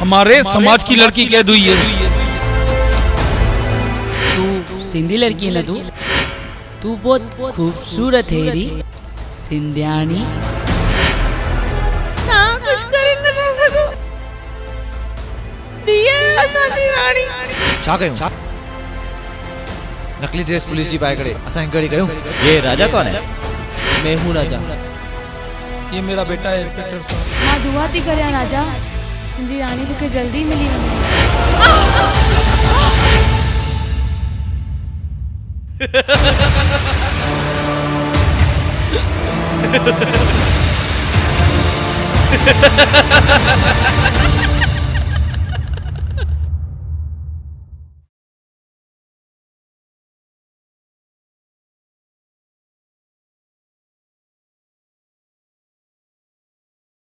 हमारे समाज की लड़की कह दुई है। तू सिंधी लड़की है ना? तू बहुत खूबसूरत है री सिंध्याणी। ना कुछ करे न था सको दिए असांजी राणी। छा कयूं? नकली ड्रेस पुलिस जी पाए करे असां गड़ी कयूं। ये राजा कौन है? मैं हूँ राजा। ये मेरा बेटा है इंस्पेक्टर साहब। मां दुआ थी करियां राजा तुंहिंजी राणी तोखे जल्दी मिली वञे। Ha ha ha ha ha!